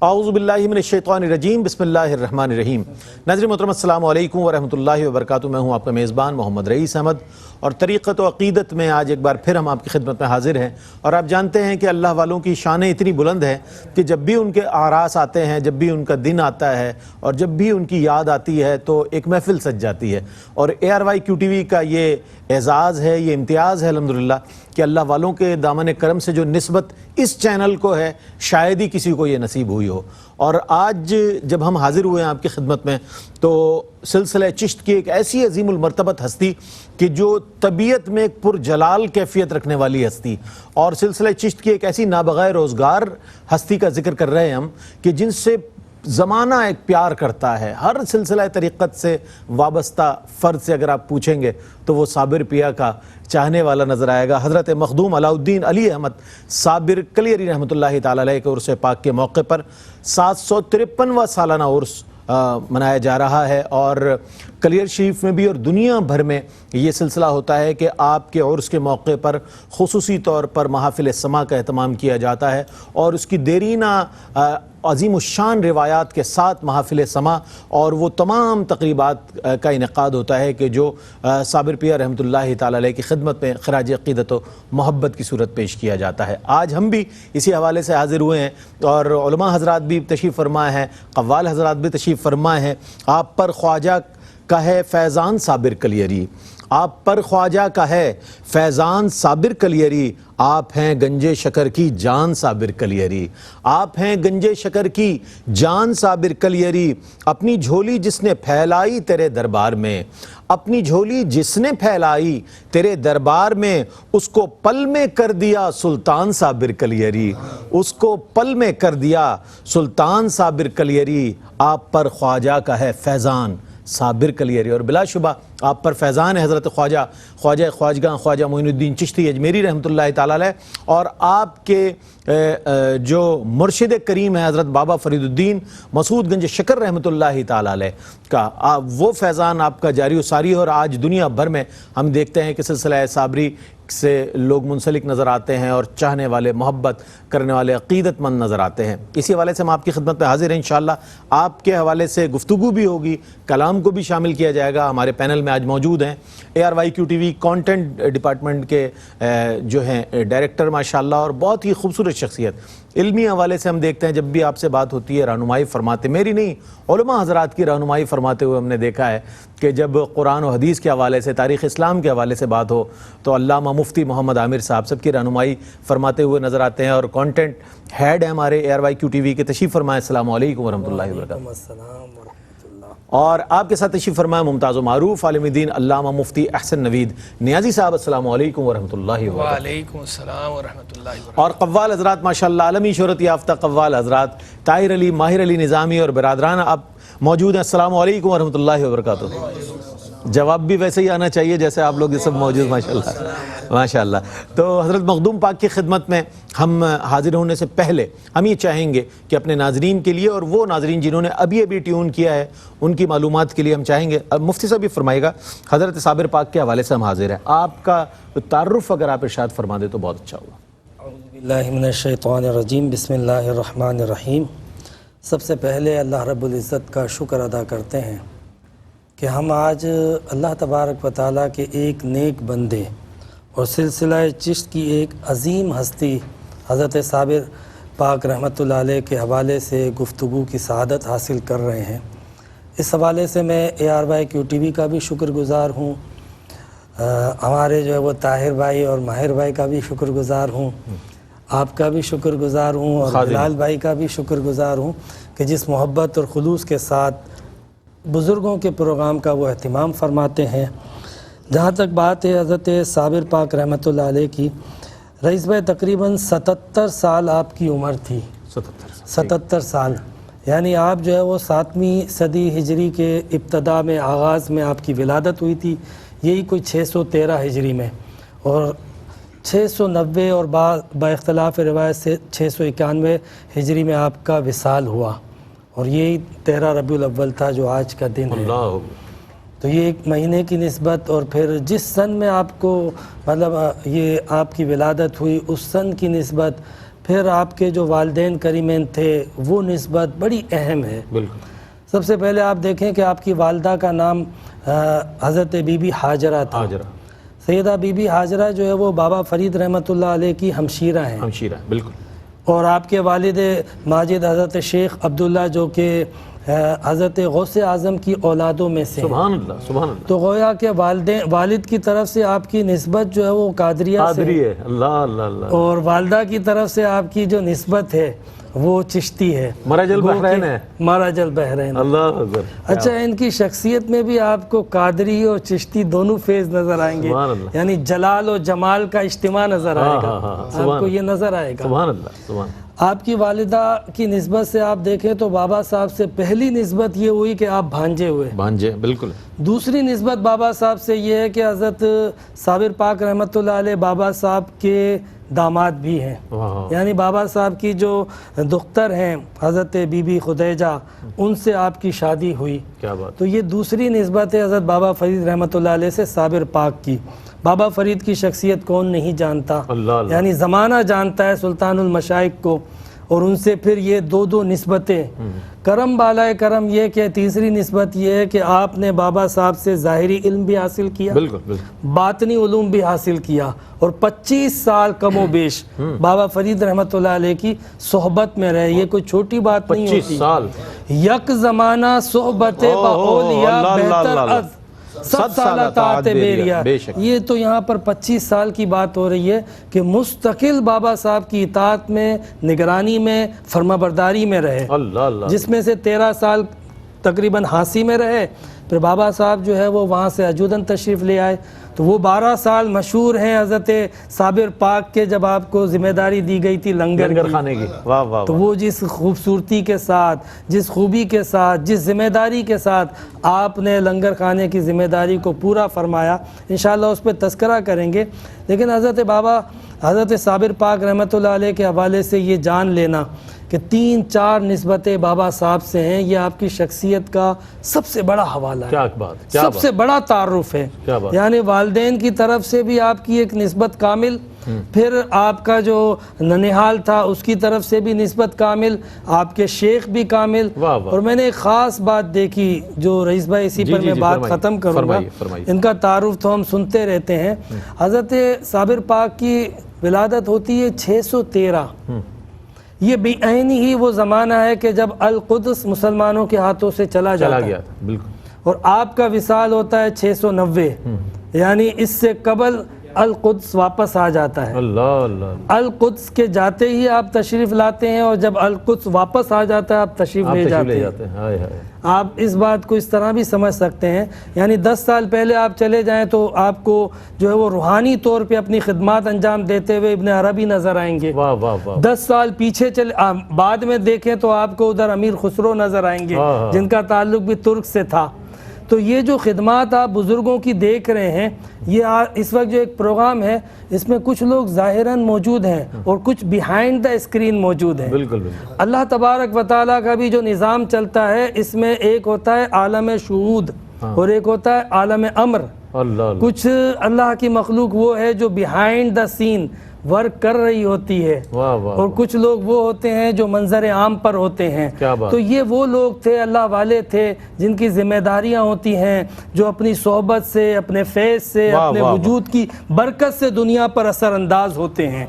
اعوذ باللہ من الشیطان الرجیم بسم اللہ الرحمن الرحیم۔ ناظرین محترم السلام علیکم ورحمۃ اللہ وبرکاتہ۔ میں ہوں آپ کا میزبان محمد رئیس احمد، اور طریقت و عقیدت میں آج ایک بار پھر ہم آپ کی خدمت میں حاضر ہیں۔ اور آپ جانتے ہیں کہ اللہ والوں کی شانیں اتنی بلند ہیں کہ جب بھی ان کے اعراس آتے ہیں، جب بھی ان کا دن آتا ہے اور جب بھی ان کی یاد آتی ہے تو ایک محفل سج جاتی ہے۔ اور ARYQ-TV کا یہ اعزاز ہے، یہ امتیاز ہے الحمدللہ کہ اللہ والوں کے دامن کرم سے جو نسبت اس چینل کو ہے شاید ہی کسی کو یہ نصیب ہوئی ہو۔ اور آج جب ہم حاضر ہوئے ہیں آپ کی خدمت میں تو سلسلہ چشت کی ایک ایسی عظیم المرتبت ہستی کہ جو طبیعت میں ایک پرجلال کیفیت رکھنے والی ہستی، اور سلسلہ چشت کی ایک ایسی نابغہ روزگار ہستی کا ذکر کر رہے ہیں ہم کہ جن سے زمانہ ایک پیار کرتا ہے۔ ہر سلسلہ طریقت سے وابستہ فرد سے اگر آپ پوچھیں گے تو وہ صابر پیا کا چاہنے والا نظر آئے گا۔ حضرت مخدوم علاء الدین علی احمد صابر کلیری رحمۃ اللہ تعالی علیہ کے عرس پاک کے موقع پر 753واں سالانہ عرس منایا جا رہا ہے، اور کلیر شریف میں بھی اور دنیا بھر میں یہ سلسلہ ہوتا ہے کہ آپ کے عرس کے موقع پر خصوصی طور پر محافل سما کا اہتمام کیا جاتا ہے، اور اس کی دیرینہ عظیم الشان روایات کے ساتھ محافل سما اور وہ تمام تقریبات کا انعقاد ہوتا ہے کہ جو صابر پیا رحمۃ اللہ تعالی علیہ کی خدمت میں خراج عقیدت و محبت کی صورت پیش کیا جاتا ہے۔ آج ہم بھی اسی حوالے سے حاضر ہوئے ہیں، اور علماء حضرات بھی تشریف فرما ہیں، قوال حضرات بھی تشریف فرما ہیں۔ آپ پر خواجہ کا ہے فیضان صابر کلیری، آپ پر خواجہ کا ہے فیضان صابر کلیری، آپ ہیں گنجے شکر کی جان صابر کلیری، آپ ہیں گنجے شکر کی جان صابر کلیری، اپنی جھولی جس نے پھیلائی تیرے دربار میں، اپنی جھولی جس نے پھیلائی تیرے دربار میں، اس کو پل میں کر دیا سلطان صابر کلیری، اس کو پل میں کر دیا سلطان صابر کلیری، آپ پر خواجہ کا ہے فیضان صابر کلیری۔ اور بلا شبہ آپ پر فیضان ہے حضرت خواجہ خواجگاں خواجہ معین الدین چشتی اجمیری رحمۃ اللہ تعالی علیہ، اور آپ کے جو مرشد کریم ہے حضرت بابا فرید الدین مسعود گنج شکر رحمۃ اللہ تعالی علیہ کا وہ فیضان آپ کا جاری و ساری ہے۔ اور آج دنیا بھر میں ہم دیکھتے ہیں کہ سلسلہ صابری سے لوگ منسلک نظر آتے ہیں اور چاہنے والے، محبت کرنے والے، عقیدت مند نظر آتے ہیں۔ اسی حوالے سے ہم آپ کی خدمت میں حاضر ہیں۔ انشاءاللہ آپ کے حوالے سے گفتگو بھی ہوگی، کلام کو بھی شامل کیا جائے گا۔ ہمارے پینل میں آج موجود ہیں ARYQ-TV کانٹینٹ ڈپارٹمنٹ کے جو ہیں ڈائریکٹر ماشاءاللہ، اور بہت ہی خوبصورت شخصیت۔ علمی حوالے سے ہم دیکھتے ہیں جب بھی آپ سے بات ہوتی ہے رہنمائی فرماتے، میری نہیں علماء حضرات کی رہنمائی فرماتے ہوئے ہم نے دیکھا ہے کہ جب قرآن و حدیث کے حوالے سے، تاریخ اسلام کے حوالے سے بات ہو تو علامہ مفتی محمد عامر صاحب سب کی رہنمائی فرماتے ہوئے نظر آتے ہیں، اور کانٹینٹ ہیڈ ہیں ہمارے ARYQ-TV کے۔ تشریف فرمائے، السلام علیکم ورحمۃ اللہ وبرکاتہ۔ اور آپ کے ساتھ تشریف فرمائے ممتاز و معروف عالم دین علامہ مفتی احسن نوید نیازی صاحب، السلام علیکم ورحمۃ اللہ وبرکاتہ۔ وعلیکم السلام ورحمۃ اللہ وبرکاتہ۔ اور قوال حضرات ماشاءاللہ عالمی شہرت یافتہ قوال حضرات طاہر علی، ماہر علی نظامی اور برادران آپ موجود ہیں، السلام علیکم ورحمۃ اللہ وبرکاتہ۔ جواب بھی ویسے ہی آنا چاہیے جیسے آپ لوگ یہ سب موجود ماشاءاللہ ماشاءاللہ۔ تو حضرت مخدوم پاک کی خدمت میں ہم حاضر ہونے سے پہلے ہم یہ چاہیں گے کہ اپنے ناظرین کے لیے، اور وہ ناظرین جنہوں نے ابھی ٹیون کیا ہے ان کی معلومات کے لیے ہم چاہیں گے، اب مفتی صاحب بھی فرمائے گا، حضرت صابر پاک کے حوالے سے ہم حاضر ہیں، آپ کا تعارف اگر آپ ارشاد فرما دیں تو بہت اچھا ہوگا۔ اعوذ باللہ من الشیطان الرجیم، بسم اللہ الرحمن الرحیم۔ سب سے پہلے اللہ رب العزت کا شکر ادا کرتے ہیں کہ ہم آج اللہ تبارک و تعالیٰ کے ایک نیک بندے اور سلسلہ چشت کی ایک عظیم ہستی حضرت صابر پاک رحمۃ اللہ علیہ کے حوالے سے گفتگو کی سعادت حاصل کر رہے ہیں۔ اس حوالے سے میں ARYQ-TV کا بھی شکر گزار ہوں، ہمارے جو ہے وہ طاہر بھائی اور ماہر بھائی کا بھی شکر گزار ہوں، آپ کا بھی شکر گزار ہوں، اور بلال بھائی کا بھی شکر گزار ہوں کہ جس محبت اور خلوص کے ساتھ بزرگوں کے پروگرام کا وہ اہتمام فرماتے ہیں۔ جہاں تک بات ہے حضرت صابر پاک رحمۃ اللہ علیہ کی، رئیس بھائی تقریباً 77 سال آپ کی عمر تھی، 77 سال، یعنی آپ جو ہے وہ 7ویں صدی ہجری کے ابتدا میں، آغاز میں آپ کی ولادت ہوئی تھی، یہی کوئی 613 ہجری میں، اور 690 اور با اختلاف روایت سے 691 ہجری میں آپ کا وصال ہوا، اور یہی 13 ربیع الاول تھا جو آج کا دن ہے۔ تو یہ ایک مہینے کی نسبت، اور پھر جس سن میں آپ کو مطلب یہ آپ کی ولادت ہوئی اس سن کی نسبت، پھر آپ کے جو والدین کریمین تھے وہ نسبت بڑی اہم ہے۔ بالکل۔ سب سے پہلے آپ دیکھیں کہ آپ کی والدہ کا نام حضرت بی بی حاجرہ تھا۔ سیدہ بی بی حاجرہ جو ہے وہ بابا فرید رحمۃ اللہ علیہ کی ہمشیرہ ہیں۔ ہمشیرہ، بالکل۔ اور آپ کے والد ماجد حضرت شیخ عبداللہ جو کہ حضرت غوث اعظم کی اولادوں میں سے ہیں۔ سبحان اللہ، سبحان اللہ۔ تو گویا کہ والد کی طرف سے آپ کی نسبت جو ہے وہ قادریہ سے قادری ہے، اللہ اللہ اللہ۔ اور والدہ کی طرف سے آپ کی جو نسبت ہے وہ چشتی ہے، مرج البحرین ہے، مرج البحرین۔ اللہ اکبر۔ اچھا، ان کی شخصیت میں بھی آپ کو قادری اور چشتی دونوں فیض نظر آئیں گے، سبحان اللہ۔ یعنی جلال و جمال کا اجتماع نظر آئے گا، آپ کو یہ نظر آئے گا۔ سبحان اللہ، سبحان اللہ۔ آپ کی والدہ کی نسبت سے آپ دیکھیں تو بابا صاحب سے پہلی نسبت یہ ہوئی کہ آپ بھانجے ہوئے۔ بھانجے، بالکل۔ دوسری نسبت بابا صاحب سے یہ ہے کہ حضرت صابر پاک رحمۃ اللہ علیہ بابا صاحب کے داماد بھی ہیں، یعنی بابا صاحب کی جو دختر ہیں حضرت بی بی خدیجہ، ان سے آپ کی شادی ہوئی۔ کیا بات۔ تو یہ دوسری نسبت ہے حضرت بابا فرید رحمۃ اللہ علیہ سے صابر پاک کی۔ بابا فرید کی شخصیت کون نہیں جانتا، اللہ اللہ۔ یعنی زمانہ جانتا ہے سلطان المشائق کو، اور ان سے پھر یہ دو نسبتیں۔ کرم بالائے کرم یہ کہ تیسری نسبت یہ ہے کہ آپ نے بابا صاحب سے ظاہری علم بھی حاصل کیا، بالکل بالکل، باطنی علوم بھی حاصل کیا، اور 25 سال کم و بیش بابا فرید رحمۃ اللہ علیہ کی صحبت میں رہے۔ یہ کوئی چھوٹی بات نہیں ہوتی۔ 25 سال۔ یک زمانہ صحبت با اولیاء بہتر از 7 سالہ طاعت بیریا۔ یہ تو یہاں پر 25 سال کی بات ہو رہی ہے کہ مستقل بابا صاحب کی اطاعت میں، نگرانی میں، فرمانبرداری میں رہے، اللہ اللہ، جس میں سے 13 سال تقریباً ہانسی میں رہے۔ پھر بابا صاحب جو ہے وہ وہاں سے اجودن تشریف لے آئے، تو وہ 12 سال مشہور ہیں حضرت صابر پاک کے، جب آپ کو ذمہ داری دی گئی تھی لنگر خانے کی۔ واہ واہ۔ تو وہ جس خوبصورتی کے ساتھ، جس خوبی کے ساتھ، جس ذمہ داری کے ساتھ آپ نے لنگر خانے کی ذمہ داری کو پورا فرمایا، انشاءاللہ اس پہ تذکرہ کریں گے۔ لیکن حضرت صابر پاک رحمۃ اللہ علیہ کے حوالے سے یہ جان لینا کہ 3-4 نسبتیں بابا صاحب سے ہیں، یہ آپ کی شخصیت کا سب سے بڑا حوالہ ہے، کیا بات، سب سے بڑا تعارف ہے۔ یعنی والدین کی طرف سے بھی آپ کی ایک نسبت کامل، پھر آپ کا جو ننہال تھا اس کی طرف سے بھی نسبت کامل، آپ کے شیخ بھی کامل۔ اور میں نے ایک خاص بات دیکھی جو رئیس بھائی اسی پر میں بات ختم کروں گا، ان کا تعارف تو ہم سنتے رہتے ہیں۔ حضرت صابر پاک کی ولادت ہوتی ہے 613۔ یہ بے عینی ہی وہ زمانہ ہے کہ جب القدس مسلمانوں کے ہاتھوں سے چلا گیا تھا، بالکل۔ اور آپ کا وصال ہوتا ہے 690، یعنی اس سے قبل القدس واپس آ جاتا ہے۔ اللہ اللہ، القدس کے جاتے ہی آپ تشریف لاتے ہیں، اور جب القدس واپس آ جاتا ہے آپ تشریف لے جاتے ہیں۔ آپ اس بات کو اس طرح بھی سمجھ سکتے ہیں، یعنی 10 سال پہلے آپ چلے جائیں تو آپ کو جو ہے وہ روحانی طور پہ اپنی خدمات انجام دیتے ہوئے ابن عربی نظر آئیں گے۔ 10 سال پیچھے بعد میں دیکھیں تو آپ کو ادھر امیر خسرو نظر آئیں گے، جن کا تعلق بھی ترک سے تھا۔ تو یہ جو خدمات آپ بزرگوں کی دیکھ رہے ہیں، یہ اس وقت جو ایک پروگرام ہے اس میں کچھ لوگ ظاہراً موجود ہیں اور کچھ بیہائنڈ دا اسکرین موجود ہیں۔ بالکل۔ اللہ تبارک و تعالیٰ کا بھی جو نظام چلتا ہے، اس میں ایک ہوتا ہے عالم شہود اور ایک ہوتا ہے عالم امر۔ کچھ اللہ کی مخلوق وہ ہے جو بیہائنڈ دا سین ورک کر رہی ہوتی ہے، اور کچھ لوگ وہ ہوتے ہیں جو منظر عام پر ہوتے ہیں۔ تو یہ وہ لوگ تھے، اللہ والے تھے، جن کی ذمہ داریاں ہوتی ہیں، جو اپنی صحبت سے، اپنے فیض سے، اپنے وجود کی برکت سے دنیا پر اثر انداز ہوتے ہیں۔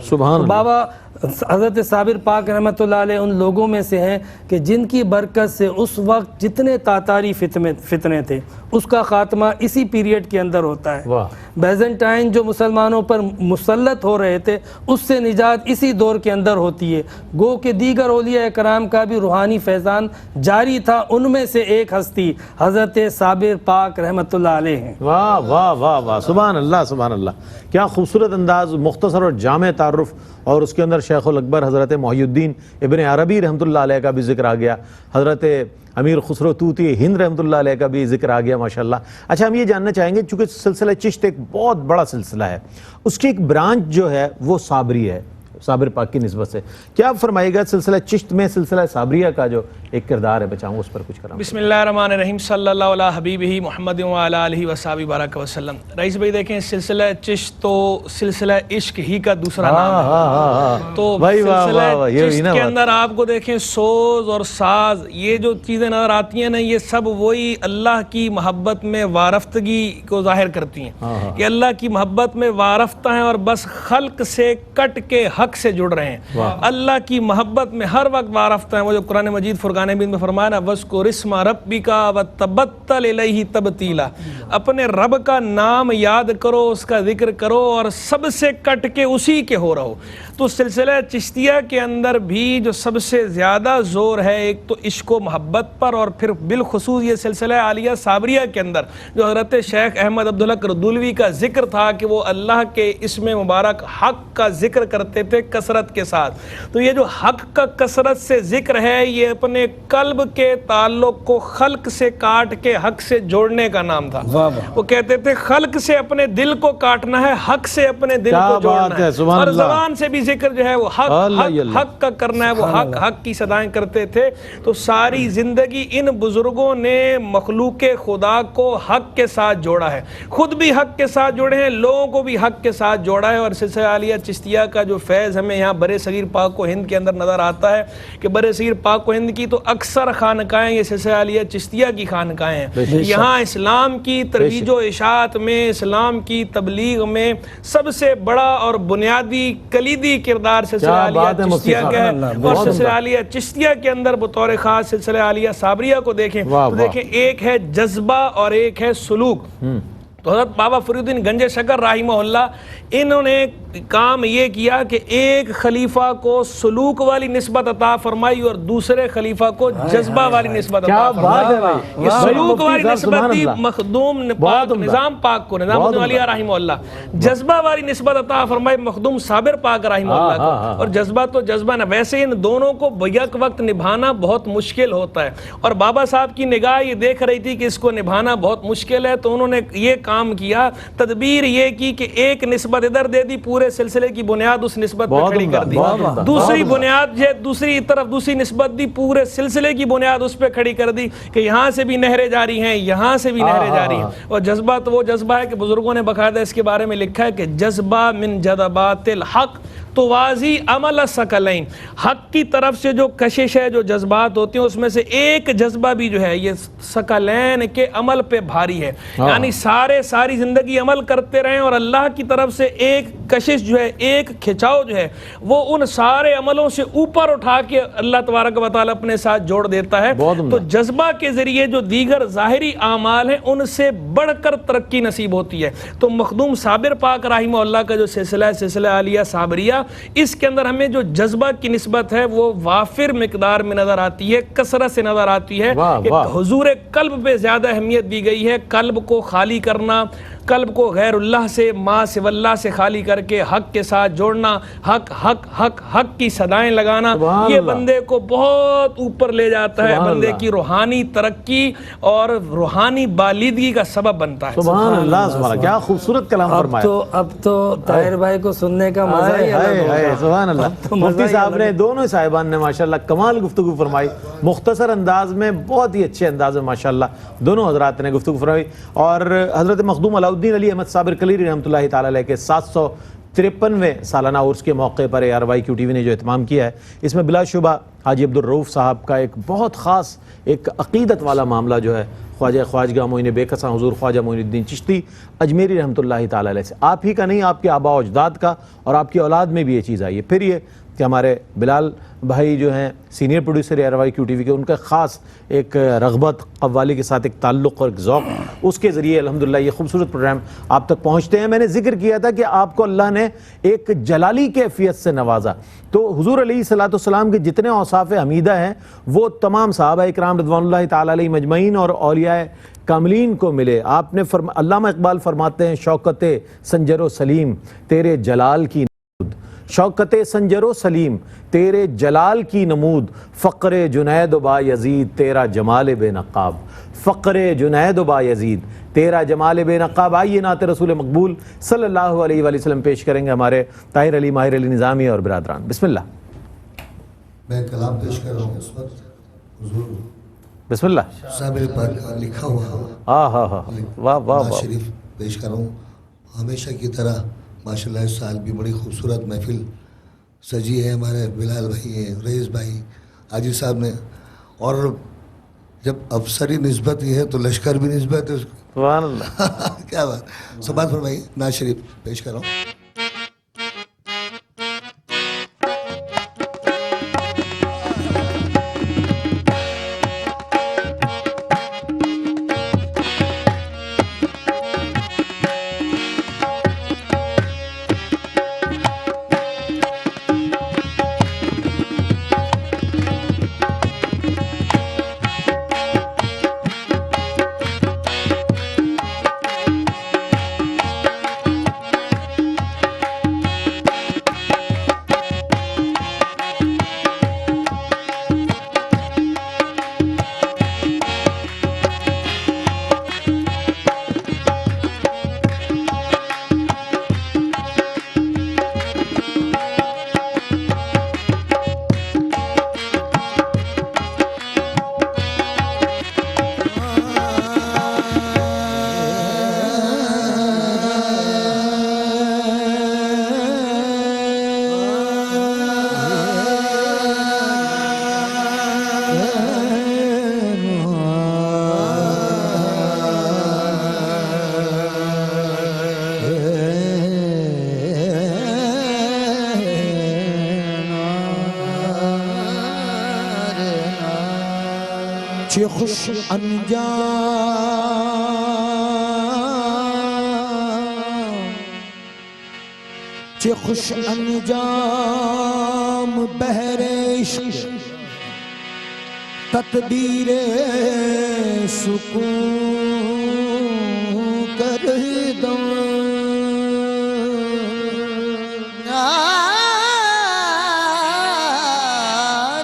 بابا حضرت صابر پاک رحمۃ اللہ علیہ ان لوگوں میں سے ہیں کہ جن کی برکت سے اس وقت جتنے تاتاری فتنے تھے اس کا خاتمہ اسی پیریڈ کے اندر ہوتا ہے۔ بیزنٹائن جو مسلمانوں پر مسلط ہو رہے تھے، اس سے نجات اسی دور کے اندر ہوتی ہے۔ گو کہ دیگر اولیاء کرام کا بھی روحانی فیضان جاری تھا، ان میں سے ایک ہستی حضرت صابر پاک رحمۃ اللہ علیہ ہیں۔ واہ واہ واہ واہ، سبحان اللہ سبحان اللہ، کیا خوبصورت انداز، مختصر اور جامع تعارف، اور اس کے اندر شیخ الاکبر حضرت محی الدین ابن عربی رحمۃ اللہ علیہ کا بھی ذکر آ گیا، حضرت امیر خسرو طوطی ہند رحمۃ اللہ علیہ کا بھی ذکر آ گیا، ماشاءاللہ۔ اچھا، ہم یہ جاننا چاہیں گے، چونکہ سلسلہ چشت ایک بہت بڑا سلسلہ ہے، اس کی ایک برانچ جو ہے وہ صابری ہے، صابر پاک کی نسبت سے کیا آپ فرمائے گا سلسلہ چشت میں سلسلہ صابریہ کا جو ایک کردار ہے بچاؤں اس پر کچھ کرام؟ بسم اللہ الرحمن الرحیم صلی اللہ علیہ حبیبہ محمد وعلی آلہ وصحبہ بارک وسلم۔ رئیس بھائی دیکھیں سلسلہ چشت تو سلسلہ عشق ہی کا دوسرا نام ہے، تو سلسلہ چشت کے اندر آپ کو دیکھیں سوز اور ساز یہ جو چیزیں نظر آتی ہیں نا، یہ سب وہی اللہ کی محبت میں وارفتگی کو ظاہر کرتی ہیں کہ اللہ کی محبت میں وارفتہ ہیں اور بس خلق سے کٹ کے حق سے جڑ رہے ہیں۔ اللہ کی محبت میں ہر وقت وارفتہ ہیں، وہ جو قرآن مجید فرقان حمید میں فرمایا نا وَاذْكُرِ اسْمَ رَبِّكَ وَتَبَتَّلْ إِلَيْهِ تَبْتِيلًا، اپنے رب کا نام یاد کرو، اس کا ذکر کرو اور سب سے کٹ کے اسی کے ہو رہو۔ تو سلسلہ چشتیہ کے اندر بھی جو سب سے زیادہ زور ہے ایک تو عشق و محبت پر، اور پھر بالخصوص یہ سلسلہ عالیہ صابریہ کے اندر جو حضرت شیخ احمد عبدالحق ردولوی کا ذکر تھا کہ وہ اللہ کے اسم مبارک حق کا ذکر کرتے تھے کثرت کے ساتھ۔ تو یہ جو حق کا کثرت سے ذکر ہے یہ اپنے قلب کے تعلق کو خلق سے کاٹ کے حق سے جوڑنے کا نام تھا۔ وہ کہتے تھے خلق سے اپنے دل کو کاٹنا ہے، حق سے اپنے دل کو جوڑنا ہے، اور زبان سے بھی ذکر جو ہے وہ حق حق حق کا کرنا ہے، وہ حق حق کی صدائیں کرتے تھے۔ تو ساری زندگی ان بزرگوں نے مخلوق خدا کو حق کے ساتھ جوڑا ہے، خود بھی حق کے ساتھ جوڑے ہیں، لوگوں کو بھی حق کے ساتھ جوڑا ہے۔ اور سلسلہ عالیہ چشتیہ کا جو فیض ہمیں یہاں برے صغیر پاک و ہند کے اندر نظر آتا ہے کہ برے صغیر پاک و ہند کی تو اکثر خانقاہیں یہ سلسلہ عالیہ چشتیہ کی خانقاہیں ہیں۔ یہاں اسلام کی ترویج و اشاعت میں، اسلام کی تبلیغ میں سب سے بڑا اور بنیادی کلیدی کردار سلسلہ عالیہ چشتیہ کا ہے۔ اور سلسلہ عالیہ چشتیہ کے اندر بطور خاص سلسلہ عالیہ صابریہ کو دیکھیں تو دیکھیں ایک ہے جذبہ اور ایک ہے سلوک۔ تو حضرت بابا فرید الدین گنج شکر رحمہ اللہ انہوں نے کام یہ کیا کہ ایک خلیفہ کو سلوک والی نسبت عطا فرمائی اور دوسرے خلیفہ کو جذبہ والی نسبت عطا فرمائی۔ یہ سلوک والی نسبت دی مخدوم پاک نظام پاک کو، نظام الدین علیہ رحمہ اللہ، جذبہ والی نسبت عطا فرمائی مخدوم صابر پاک رحمہ اللہ کو۔ اور جذبہ تو جذبہ نہ، ویسے ان دونوں کو بیک وقت نبھانا بہت مشکل ہوتا ہے، اور بابا صاحب کی نگاہ یہ دیکھ رہی تھی کہ اس کو نبھانا بہت مشکل ہے، تو انہوں نے یہ کام کیا، تدبیر یہ کی کہ ایک نسبت ادھر دے دی، پورے سلسلے کی بنیاد اس نسبت پہ کھڑی کر دی، دوسری بنیاد دوسری طرف دوسری نسبت دی، پورے سلسلے کی بنیاد اس پہ کھڑی کر دی کہ یہاں سے بھی نہریں جاری ہیں، یہاں سے بھی نہریں جاری ہیں۔ اور جذبہ تو وہ جذبہ ہے کہ بزرگوں نے باقاعدہ اس کے بارے میں لکھا ہے کہ جذبہ من جذبات الحق توازی عمل ثقلین، حق کی طرف سے جو کشش ہے، جو جذبات ہوتی ہیں اس میں سے ایک جذبہ بھی جو ہے یہ ثقلین کے عمل پہ بھاری ہے، یعنی ساری زندگی عمل کرتے رہیں اور اللہ کی طرف سے ایک کشش جو ہے، ایک کھچاؤ جو ہے وہ ان سارے عملوں سے اوپر اٹھا کے اللہ تبارک و تعالیٰ اپنے ساتھ جوڑ دیتا ہے۔ تو جذبہ کے ذریعے جو دیگر ظاہری اعمال ہیں ان سے بڑھ کر ترقی نصیب ہوتی ہے۔ تو مخدوم صابر پاک رحمہ اللہ کا جو سلسلہ ہے سلسلہ عالیہ صابریہ، اس کے اندر ہمیں جو جذبہ کی نسبت ہے وہ وافر مقدار میں نظر آتی ہے، کثرت سے نظر آتی ہے۔ حضور قلب پہ زیادہ اہمیت دی گئی ہے، قلب کو خالی کرنا، قلب کو غیر اللہ سے، ما سوی اللہ سے خالی کر کے حق کے ساتھ جوڑنا، حق حق حق حق کی صدائیں لگانا، یہ بندے کو بہت اوپر لے جاتا ہے، بندے کی روحانی ترقی اور روحانی بالیدگی کا سبب بنتا ہے۔ سبحان اللہ، سبحان اللہ، کیا خوبصورت کلام فرمایا۔ اب تو طاہر بھائی کو سننے کا مزہ ہی الگ ہوگا۔ سبحان اللہ، مفتی صاحب نے، دونوں صاحبان نے ماشاءاللہ کمال گفتگو فرمائی، مختصر انداز میں، بہت ہی اچھے انداز میں ماشاءاللہ دونوں حضرات نے گفتگو فرمائی۔ اور حضرت مخدوم علاؤالدین علی احمد صابر کلیری رحمۃ اللہ تعالیٰ علیہ کے 753ویں سالانہ عرس کے موقع پر ARYQ TV نے جو اہتمام کیا ہے، اس میں بلا شبہ حاجی عبدالرؤوف صاحب کا ایک بہت خاص ایک عقیدت والا معاملہ جو ہے خواجہ خواجگاہ معین بے کساں حضور خواجہ معین الدین چشتی اجمیری رحمۃ اللہ تعالیٰ علیہ سے، آپ ہی کا نہیں، آپ کے آباء و اجداد کا اور آپ کی اولاد میں بھی یہ چیز آئی ہے۔ پھر یہ کہ ہمارے بلال بھائی جو ہیں سینئر پروڈیوسر ARYQ TV کے، ان کا خاص ایک رغبت، قوالی کے ساتھ ایک تعلق اور ایک ذوق، اس کے ذریعے الحمدللہ یہ خوبصورت پروگرام آپ تک پہنچتے ہیں۔ میں نے ذکر کیا تھا کہ آپ کو اللہ نے ایک جلالی کیفیت سے نوازا، تو حضور علیہ الصلوۃ والسلام کے جتنے اوصاف حمیدہ ہیں وہ تمام صحابہ اکرام رضوان اللہ تعالیٰ علیہ مجمعین اور اولیاء کاملین کو ملے۔ آپ نے علامہ اقبال فرماتے ہیں، شوکت سنجر و سلیم تیرے جلال کی شوکت سنجر و سلیم تیرے جلال کی نمود، فقر جنید و با یزید تیرا جمال بے نقاب، فقر جنید و با یزید تیرا جمال بے نقاب۔ آئیے نعت رسول مقبول صلی اللہ علیہ وآلہ وسلم پیش کریں گے ہمارے طاہر علی ماہر علی نظامی اور برادران۔ بسم اللہ۔ میں کلام پیش کر رہا ہوں اس وقت حضور بسم اللہ۔ صابر پاک کا لکھا ہوا ہاں ہاں ہاں واہ واہ نعت واہ۔ شریف پیش کر رہا ہوں۔ ہمیشہ کی طرح ماشاءاللہ اس سال بھی بڑی خوبصورت محفل سجی ہے، ہمارے بلال بھائی ہیں، رئیس بھائی، حاجی صاحب نے، اور جب افسری نسبت یہ ہے تو لشکر بھی نسبت ہے اس کو۔ سبحان اللہ۔ کیا بات، سبحان فرمائیے۔ نعت شریف پیش کر رہا ہوں۔ چه خوش انجام، چه خوش انجام بحر عشق تدبیر سکون کردم،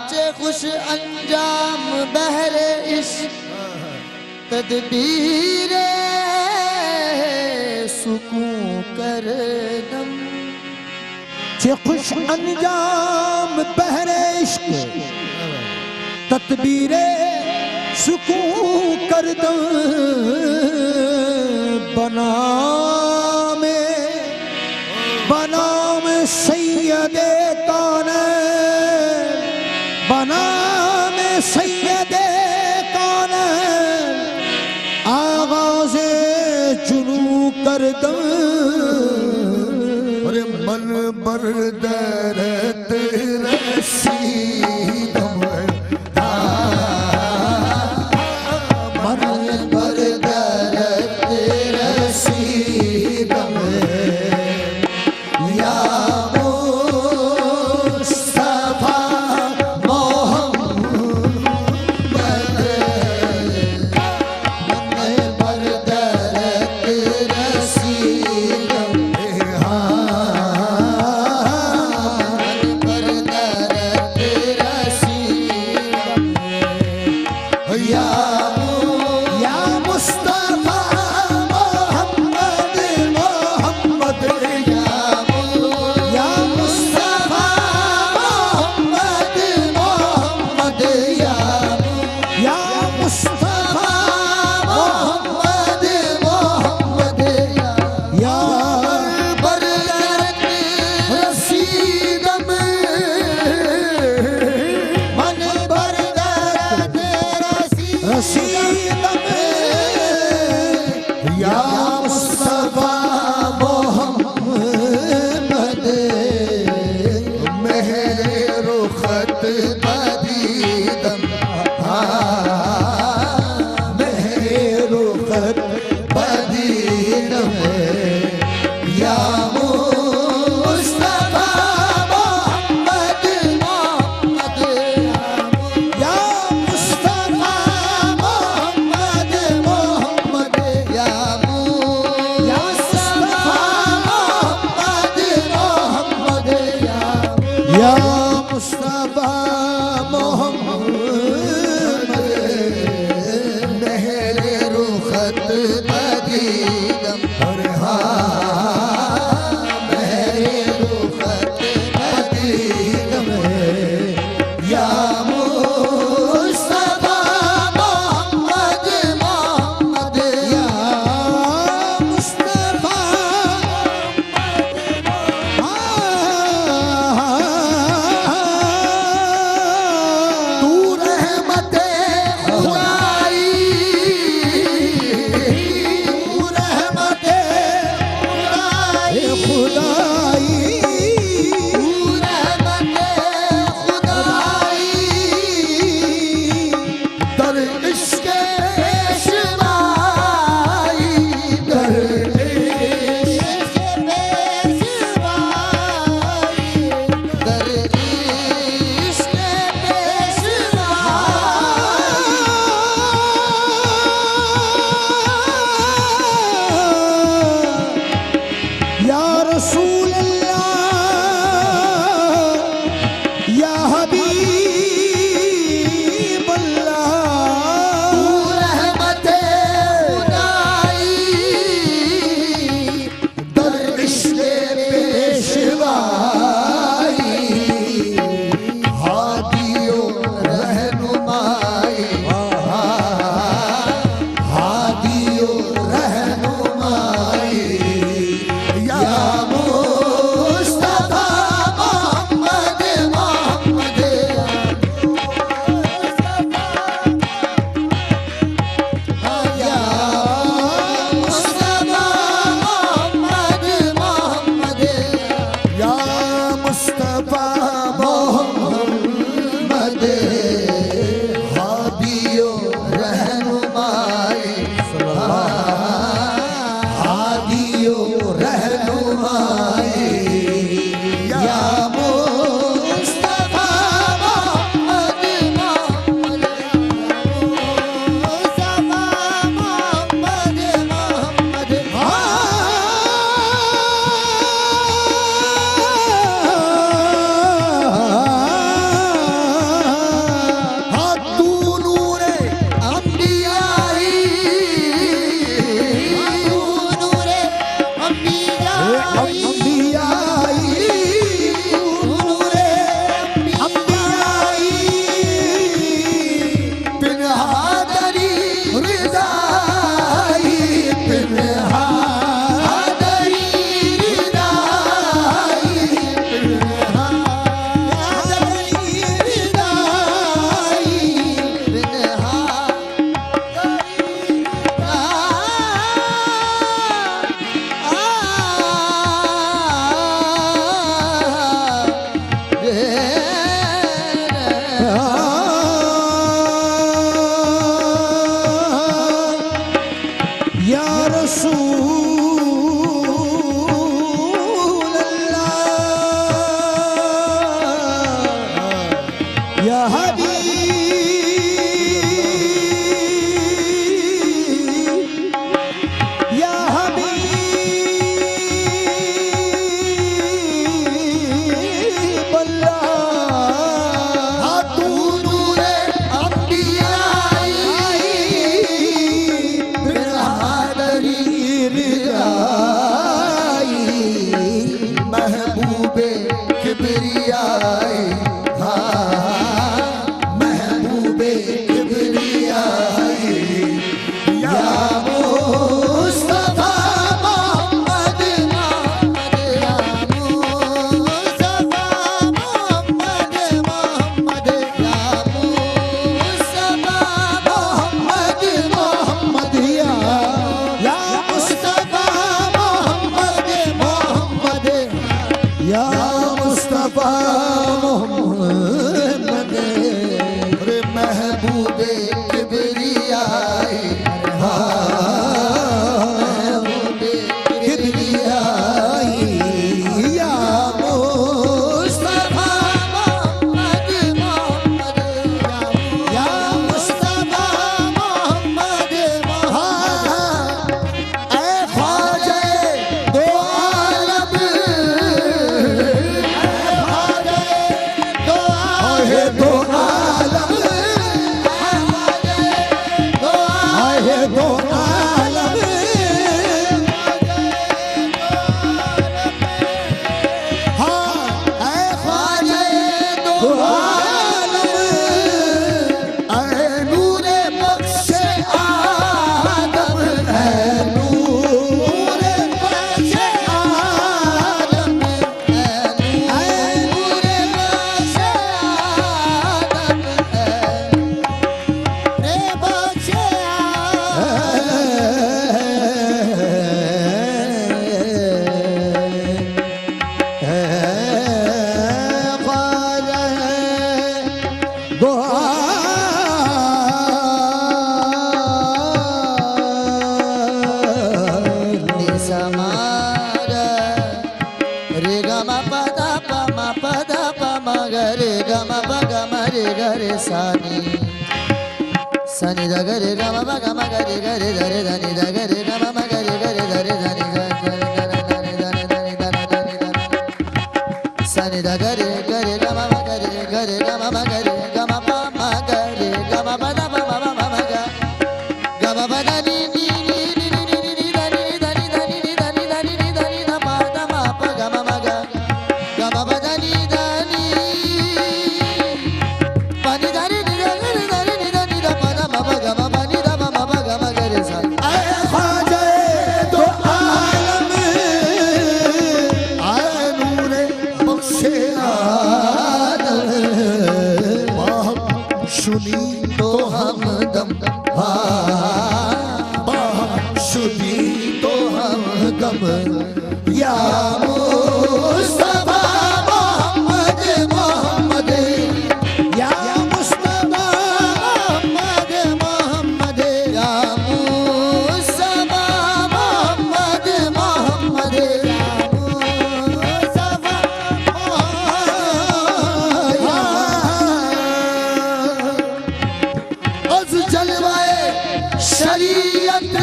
چه خوش انجام بحر عشق تدبیر سکون کردم، چه خوش انجام بحر عشق تدبیر سکون کردم، بنام سید کونین، بنام سید کونین آغاز جنو کردم، اور من بردرت رسیدم، من بردرت رسیدم، یا مصطفیٰ محمد، من بردرت رسیدم، بردرت رسیدم، یا مصطفیٰ محمد، محمد یا مصطفیٰ محمد، محمد یا مصطفیٰ محمد، محمد یا بردرت رسیدم، من بردرت رسیدم، یا مصطفیٰ محمد، مہر رخت بدیدم، مہر رخت بدیدم، یا مصطفیٰ محمد، محمد یا مصطفیٰ محمد، محمد یا مصطفیٰ محمد، محمد یا یا مصطفیٰ محمد مہر رخت بدیدم مہر رخت بدیدم یا مصطفیٰ محمد محمد یا مصطفیٰ تو رحمت خدائی تو رحمت خدائی تو رحمت خدائی در عشق پیشوائی در عشق پیشوائی در عشق پیشوائی یا رسول اللہ یا حبیب اللہ تو رحمت خدائی در عشق پیشوائی ہادی و رہنمائی ہادی و رہنمائی یا مصطفیٰ محمد محمد یا مصطفیٰ محمد محمد یا مصطفیٰ محمد ہادی و رہنمائی ہادی و رہنمائی یا مصطفیٰ محمد محمد مصطفیٰ محمد محمد تو نور انبیائی تو نور انبیائی نور انبیائی پنہادری رضائی پنہادری رضائی پنہادری رضائی یا رسول اللہ یا حبیب یا حبیب اللہ تو نور انبیائی برادری رضائی محبوب کبریائی గరి గమ పగ మరి గరి సాని సని దగరి గమ పగ మగరి గరి దరి దని దగరి గమ మగరి గరి దరి దని సని దగరి గరి గమ మగరి గరి గమ మగరి గమ ప మగరి గమ పద మమ మమ మగ గమ పద ని ని ని ని ని ని దని దని దని ని దని దని ని దని ద ప ద మ ప గమ మగ గమ పద ని దని pani dari ni dari ni dari ni dari da pa da ma ba ga ma ba ni da ma ba ga ma ga re sa اے خواجہ دو عالم اے نور بخش عالم باہم شنی to hum dam باہم شنی to hum dam یا mustafa muhammad muhammad یا مصطفیٰ muhammad muhammad ya mustafa muhammad muhammad ya mustafa از جلوائے شریعت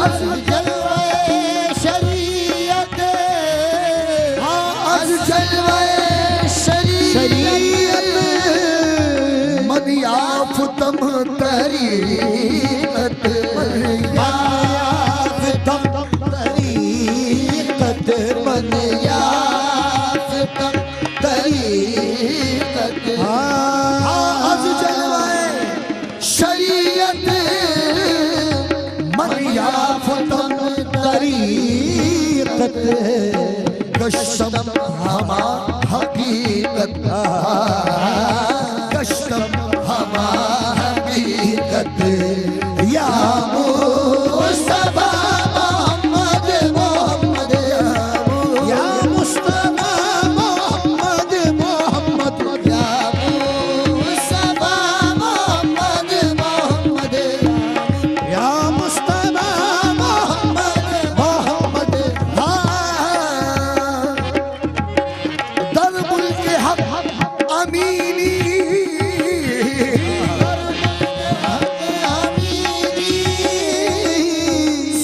az jalwaye shariyat az jalwaye shariyat من یافتم طریقت من یافتم طریقت man yaftam tariqat از جلوائے شریعت من یافتم طریقت گشتم ہما حقیقت گشتم ہما حقیقت یا mustafa muhammad muhammad یا مصطفیٰ محمد محمد ya mustafa muhammad muhammad یا مصطفیٰ محمد محمد در ملک حق امینی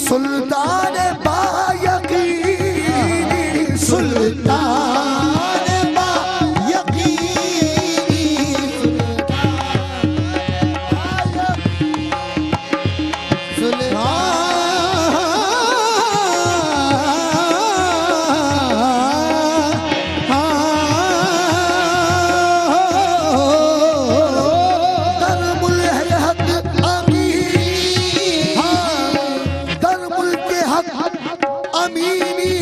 سلطان با یقینی سلطان با یقینی در ملک حق امینی در ملک حق امینی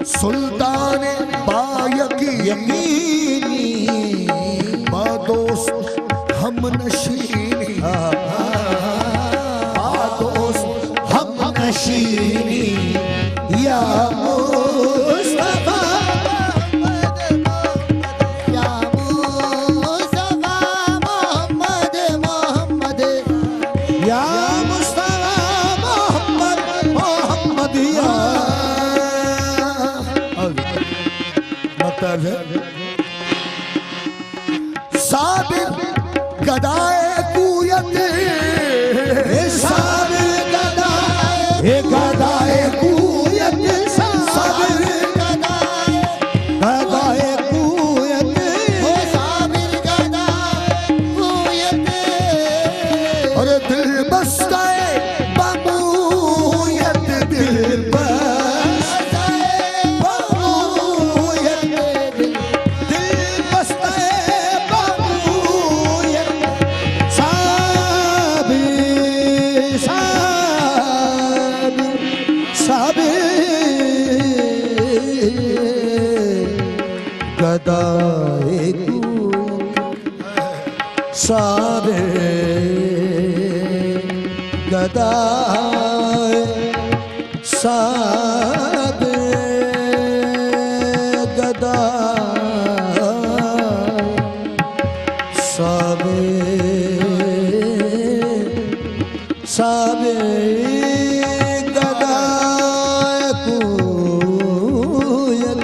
سلطان با یقینی با دوست ہم نشینی با دوست ہم نشینی یا مصطفیٰ ya mustafa muhammad muhammad یا مصطفیٰ محمد محمد یا مطلب ہے صابر گدائے کویت صابر گدائے کویت صابر گدائے کویت sabir gada kuyat اور دل بستہ بمویت دل بستہ بمویت دل بستہ بمویت صابر صابر صابر گدائے صابر گدائے صابر گدائے صابر صابر گدائے کویت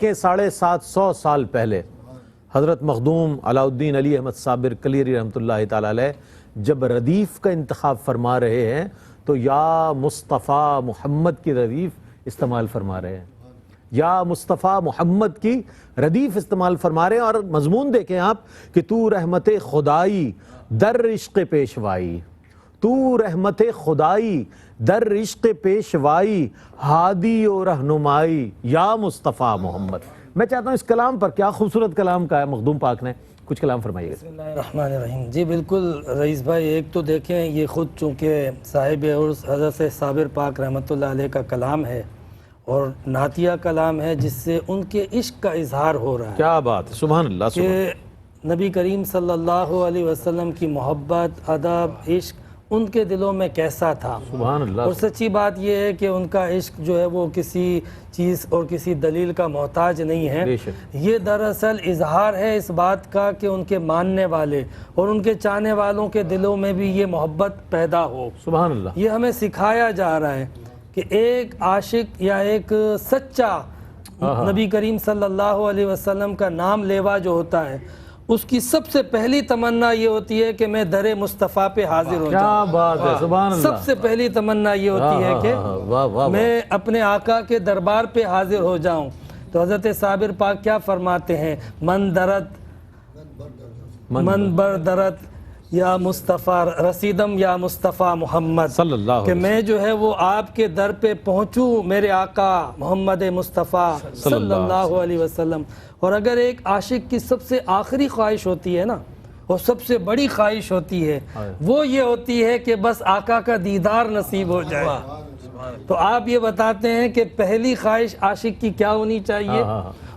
کہ 750 سال پہلے حضرت مخدوم علاؤالدین علی احمد صابر کلیری رحمۃ اللہ تعالی علیہ جب ردیف کا انتخاب فرما رہے ہیں تو یا مصطفیٰ محمد کی ردیف استعمال فرما رہے ہیں، یا مصطفیٰ محمد کی ردیف استعمال فرما رہے ہیں، اور مضمون دیکھیں آپ کہ تو رحمت خدائی در عشق پیشوائی، تو رحمت خدائی در عشق پیشوائی ہادی و رہنمائی یا مصطفیٰ محمد۔ میں چاہتا ہوں اس کلام پر، کیا خوبصورت کلام کا ہے مخدوم پاک نے، کچھ کلام فرمائیے گا۔ بسم اللہ الرحمن الرحیم۔ جی بالکل رئیس بھائی، ایک تو دیکھیں یہ خود چونکہ صاحب عرص حضرت صابر پاک رحمۃ اللہ علیہ کا کلام ہے اور نعتیہ کلام ہے جس سے ان کے عشق کا اظہار ہو رہا ہے کیا بات ہے، سبحان اللہ، کہ نبی کریم صلی اللہ علیہ وسلم کی محبت، ادب، عشق ان کے دلوں میں کیسا تھا۔ سبحان اللہ۔ اور سچی بات یہ ہے کہ ان کا عشق جو ہے وہ کسی چیز اور کسی دلیل کا محتاج نہیں ہے، بے شک۔ یہ دراصل اظہار ہے اس بات کا کہ ان کے ماننے والے اور ان کے چاہنے والوں کے دلوں میں بھی یہ محبت پیدا ہو۔ سبحان اللہ۔ یہ ہمیں سکھایا جا رہا ہے کہ ایک عاشق یا ایک سچا نبی کریم صلی اللہ علیہ وسلم کا نام لیوا جو ہوتا ہے، اس کی سب سے پہلی تمنا یہ ہوتی ہے کہ میں در مصطفیٰ پہ حاضر ہو کیا جاؤں۔ بات ہے، سبحان اللہ۔ سب سے پہلی تمنا یہ ہوتی ہے کہ میں اپنے آقا کے دربار پہ حاضر ہو جاؤں۔ تو حضرت صابر پاک کیا فرماتے ہیں؟ من درد من بردرد یا مصطفیٰ رسیدم یا مصطفیٰ محمد، صلی اللہ علیہ کہ میں جو ہے وہ آپ کے در پہ پہنچوں میرے آقا محمد مصطفیٰ صلی اللہ علیہ وسلم۔ اور اگر ایک عاشق کی سب سے آخری خواہش ہوتی ہے نا، اور سب سے بڑی خواہش ہوتی ہے، وہ یہ ہوتی ہے کہ بس آقا کا دیدار نصیب ہو جائے۔ تو آپ یہ بتاتے ہیں کہ پہلی خواہش عاشق کی کیا ہونی چاہیے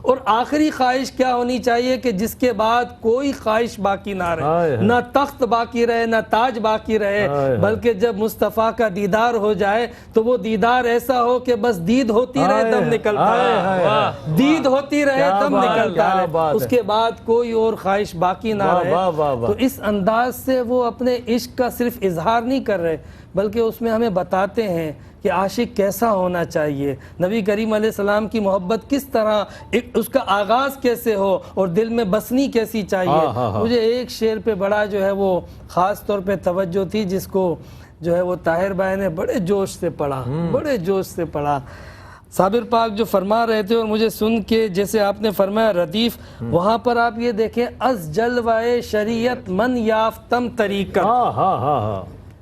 اور آخری خواہش کیا ہونی چاہیے کہ جس کے بعد کوئی خواہش باقی نہ رہے، نہ تخت باقی رہے، نہ تاج باقی رہے، بلکہ جب مصطفیٰ کا دیدار ہو جائے تو وہ دیدار ایسا ہو کہ بس دید ہوتی رہے دم نکلتا رہے، دید ہوتی رہے دم نکلتا رہے، اس کے بعد کوئی اور خواہش باقی نہ رہے۔ تو اس انداز سے وہ اپنے عشق کا صرف اظہار نہیں کر رہے بلکہ اس میں ہمیں بتاتے ہیں کہ عاشق کیسا ہونا چاہیے، نبی کریم علیہ السلام کی محبت کس طرح، اس کا آغاز کیسے ہو اور دل میں بسنی کیسی چاہیے۔ مجھے ایک شعر پہ بڑا جو ہے وہ خاص طور پہ توجہ تھی جس کو جو ہے وہ طاہر بھائی نے بڑے جوش سے پڑھا، بڑے جوش سے پڑھا۔ صابر پاک جو فرما رہے تھے اور مجھے سن کے جیسے آپ نے فرمایا ردیف، وہاں پر آپ یہ دیکھیں از جلوہ شریعت من یافتم طریقت،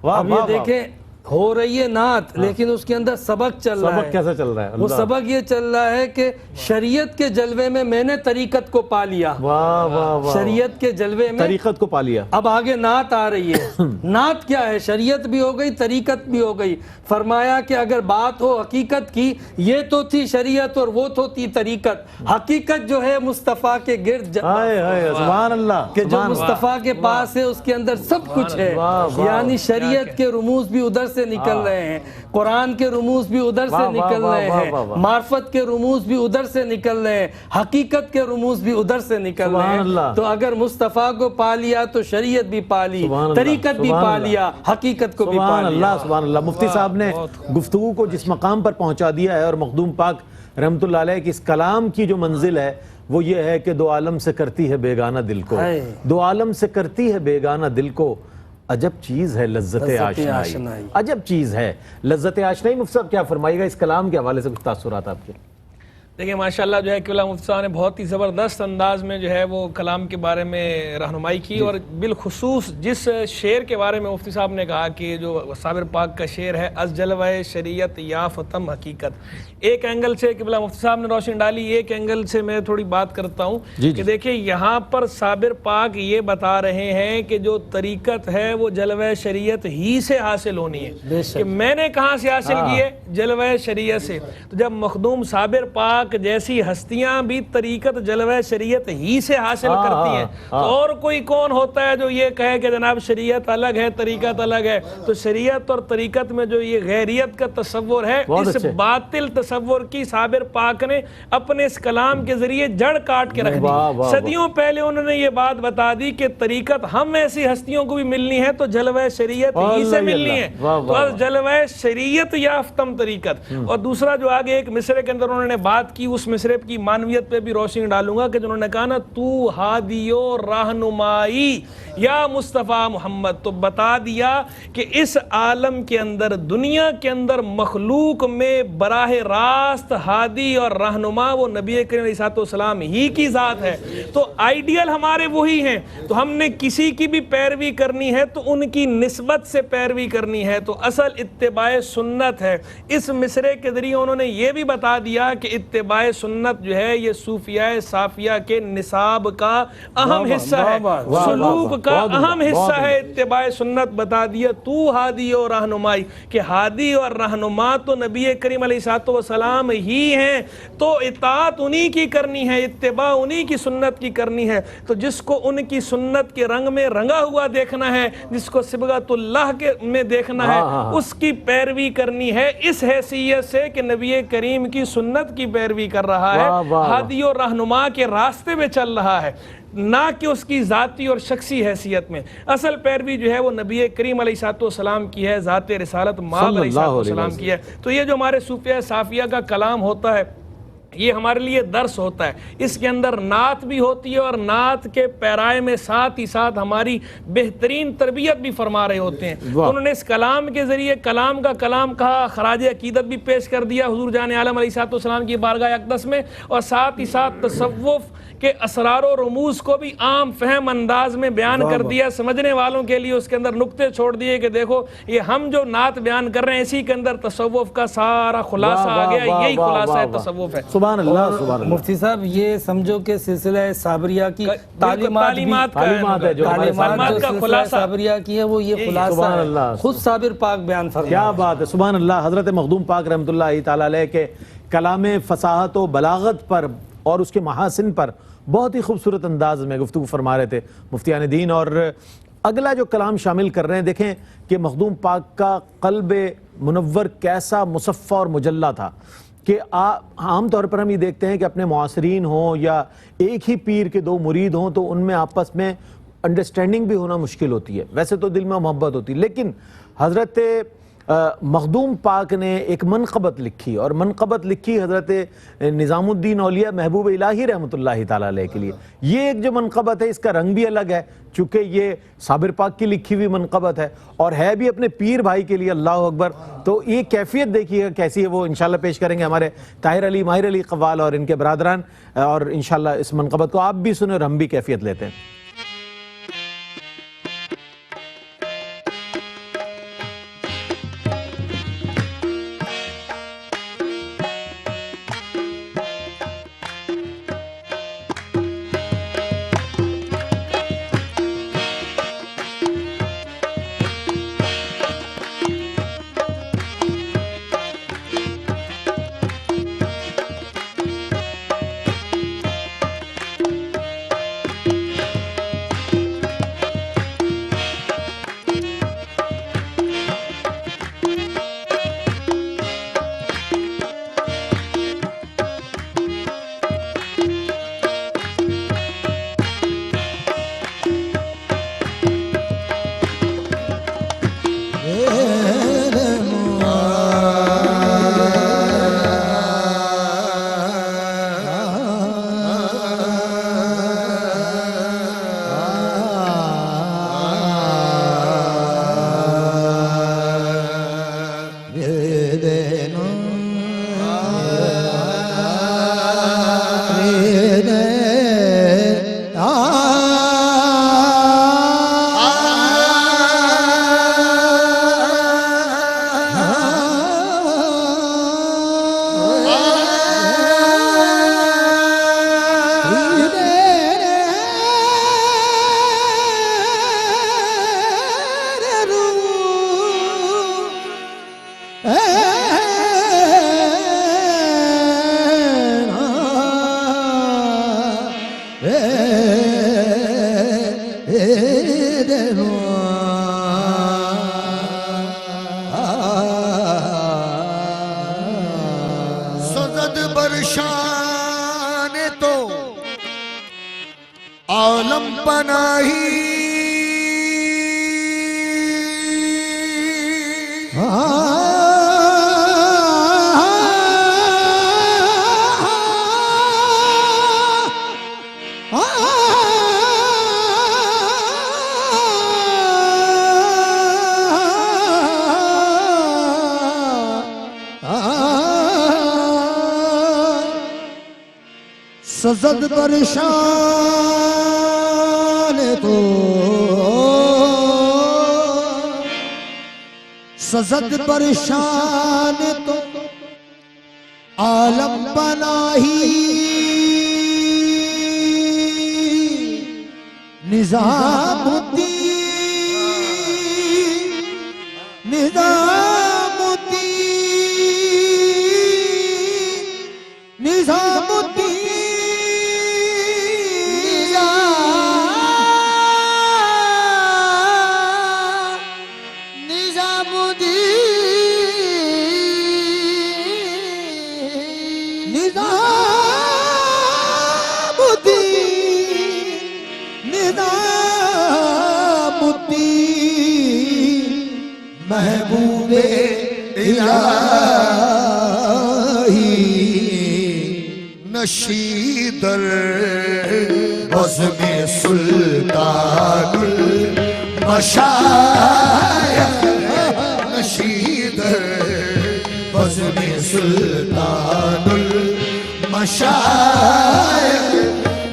اب یہ دیکھیں ہو رہی ہے نعت لیکن اس کے اندر سبق چل رہا ہے. سبق کیسا چل رہا ہے؟ وہ سبق یہ چل رہا ہے کہ شریعت کے جلوے میں نے طریقت کو پا لیا. واہ واہ واہ. شریعت کے جلوے میں طریقت کو پا لیا. اب آگے نعت آ رہی ہے. نعت کیا ہے؟ شریعت بھی ہو گئی طریقت بھی ہو گئی. فرمایا کہ اگر بات ہو حقیقت کی یہ تو تھی شریعت اور وہ تو تھی طریقت. حقیقت جو ہے مصطفیٰ کے گرد سبحان اللہ کہ جو مصطفیٰ کے پاس ہے اس کے اندر سب کچھ ہے. یعنی شریعت کے رموز بھی ادھر سے نکل رہے ہیں, قرآن کے رموز بھی ادھر سے نکل رہے ہیں, معرفت کے رموز بھی ادھر سے نکل رہے ہیں, حقیقت کے رموز بھی ادھر سے نکل رہے ہیں. تو اگر مصطفیٰ کو پا لیا تو شریعت بھی پا لی, طریقت بھی پا لیا, حقیقت کو بھی پا لیا. سبحان اللہ. مفتی صاحب نے گفتگو کو جس مقام پر پہنچا دیا ہے, اور مخدوم پاک رحمت اللہ علیہ کی اس کلام کی جو منزل ہے وہ یہ ہے کہ دو عالم سے کرتی ہے بیگانہ دل کو, دو عالم سے کرتی ہے بیگانہ دل کو, عجب چیز ہے لذت آشنائی, عجب چیز ہے لذت آشنائی. مفتی صاحب کیا فرمائیے گا اس کلام کے حوالے سے, کچھ تاثرات آپ کے؟ دیکھیں ماشاءاللہ جو ہے قبلہ مفتی صاحب نے بہت ہی زبردست انداز میں جو ہے وہ کلام کے بارے میں رہنمائی کی, اور بالخصوص جس شعر کے بارے میں مفتی صاحب نے کہا کہ جو صابر پاک کا شعر ہے, از جلوہ شریعت یافتم حقیقت, ایک اینگل سے قبلہ مفتی صاحب نے روشنی ڈالی, ایک اینگل سے میں تھوڑی بات کرتا ہوں کہ دیکھیں یہاں پر صابر پاک یہ بتا رہے ہیں کہ جو طریقت ہے وہ جلوہ شریعت ہی سے حاصل ہونی ہے. کہ میں نے کہاں سے حاصل کی ہے؟ جلوہ شریعت سے. تو جب مخدوم صابر پاک جیسی ہستیاں بھی طریقت جلوہ شریعت ہی سے حاصل کرتی ہیں, تو اور کوئی کون ہوتا ہے جو یہ کہے کہ جناب شریعت الگ ہے طریقت الگ ہے؟ تو شریعت اور طریقت میں جو یہ غیریت کا تصور ہے, اس باطل تصور کی صابر پاک نے اپنے اس کلام کے ذریعے جڑ کاٹ کے رکھ دی. صدیوں پہلے انہوں نے یہ بات بتا دی کہ طریقت ہم ایسی ہستیوں کو بھی ملنی ہے تو جلوہ شریعت ہی سے ملنی ہے, تو جلوہ شریعت یافتم طریقت. اور دوسرا جو آگے ایک مصرے کے اندر انہوں نے بات کی, اس مصرے کی معنویت پہ بھی روشنی ڈالوں گا کہ جنہوں نے کہا نا تو ہادی و رہنمائی یا مصطفیٰ محمد, تو بتا دیا کہ اس عالم کے اندر, دنیا کے اندر, مخلوق میں براہ راست ہادی اور رہنما وہ نبی کریم علیہ السلام ہی کی ذات ہے. تو آئیڈیل ہمارے وہی ہیں, تو ہم نے کسی کی بھی پیروی کرنی ہے تو ان کی نسبت سے پیروی کرنی ہے, تو اصل اتباع سنت ہے. اس مصرے کے ذریعے انہوں نے یہ بھی بتا دیا کہ اتباع سنت جو ہے یہ صوفیاء صافیہ کے نصاب کا اہم حصہ ہے, سلوک کا اہم حصہ ہے اتباع سنت. بتا دیا تو ہادی اور رہنمائی, کہ ہادی اور رہنما تو نبی کریم علیہ السلام ہی ہیں, تو اطاعت انہی کی کرنی ہے, اتباع انہی کی سنت کی کرنی ہے. تو جس کو ان کی سنت کے رنگ میں رنگا ہوا دیکھنا ہے, جس کو صبغت اللہ کے میں دیکھنا ہے, اس کی پیروی کرنی ہے اس حیثیت سے کہ نبی کریم کی سنت کی پیروی کر رہا ہے, ہادی و رہنما کے راستے میں چل رہا ہے, نہ کہ اس کی ذاتی اور شخصی حیثیت میں. اصل پیروی جو ہے وہ نبی کریم علیہ السلام کی ہے, ذات رسالت مآب علیہ السلام کی ہے. تو یہ جو ہمارے صوفیاء صافیہ کا کلام ہوتا ہے یہ ہمارے لیے درس ہوتا ہے. اس کے اندر نعت بھی ہوتی ہے, اور نعت کے پیرائے میں ساتھ ہی ساتھ ہماری بہترین تربیت بھی فرما رہے ہوتے ہیں. تو انہوں نے اس کلام کے ذریعے کلام کا کلام کہا, خراج عقیدت بھی پیش کر دیا حضور جان عالم علیہ السلام کی بارگاہ اقدس میں, اور ساتھ ہی ساتھ تصوف کے اسرار و رموز کو بھی عام فہم انداز میں بیان کر دیا سمجھنے والوں کے لیے. اس کے اندر نقطے چھوڑ دیے کہ دیکھو یہ ہم جو نعت بیان کر رہے ہیں اسی کے اندر تصوف کا سارا خلاصہ آ گیا, یہی خلاصہ ہے تصوف ہے. سبحان اللہ, سبحان اللہ. مفتی صاحب یہ سمجھو کہ سلسلہ صابریہ کی تعلیمات کا خلاصہ صابریہ کی ہے, وہ یہ خلاصہ ہے, خود صابر پاک بیان فرمایا. کیا بات ہے, سبحان اللہ. حضرت مخدوم پاک رحمت اللہ تعالی علیہ کے کلام فصاحت و بلاغت پر اور اس کے محاسن پر بہت ہی خوبصورت انداز میں گفتگو فرما رہے تھے مفتیان دین. اور اگلا جو کلام شامل کر رہے ہیں, دیکھیں کہ مخدوم پاک کا قلب منور کیسا مصفہ اور مجلہ تھا, کہ عام طور پر ہم یہ دیکھتے ہیں کہ اپنے معاصرین ہوں یا ایک ہی پیر کے دو مرید ہوں تو ان میں آپس میں انڈرسٹینڈنگ بھی ہونا مشکل ہوتی ہے. ویسے تو دل میں محبت ہوتی, لیکن حضرت مخدوم پاک نے ایک منقبت لکھی, اور منقبت لکھی حضرت نظام الدین اولیاء محبوب الہی رحمۃ اللہ تعالیٰ علیہ کے لیے. یہ ایک جو منقبت ہے اس کا رنگ بھی الگ ہے, چونکہ یہ صابر پاک کی لکھی ہوئی منقبت ہے اور ہے بھی اپنے پیر بھائی کے لیے. اللہ اکبر. تو یہ کیفیت دیکھیے گا کیسی ہے, وہ انشاءاللہ پیش کریں گے ہمارے طاہر علی ماہر علی قوال اور ان کے برادران, اور انشاءاللہ اس منقبت کو آپ بھی سنیں اور ہم بھی کیفیت لیتے ہیں. سزد برشان تو عالم بنائی سزد پریشان تو سزد پریشان تو عالم بنائی نظام الدین نظام الدین نظام الدین محبوب الہی نشیدر بزم سلطان المشایخ نشیدر بزم سلطان المشایخ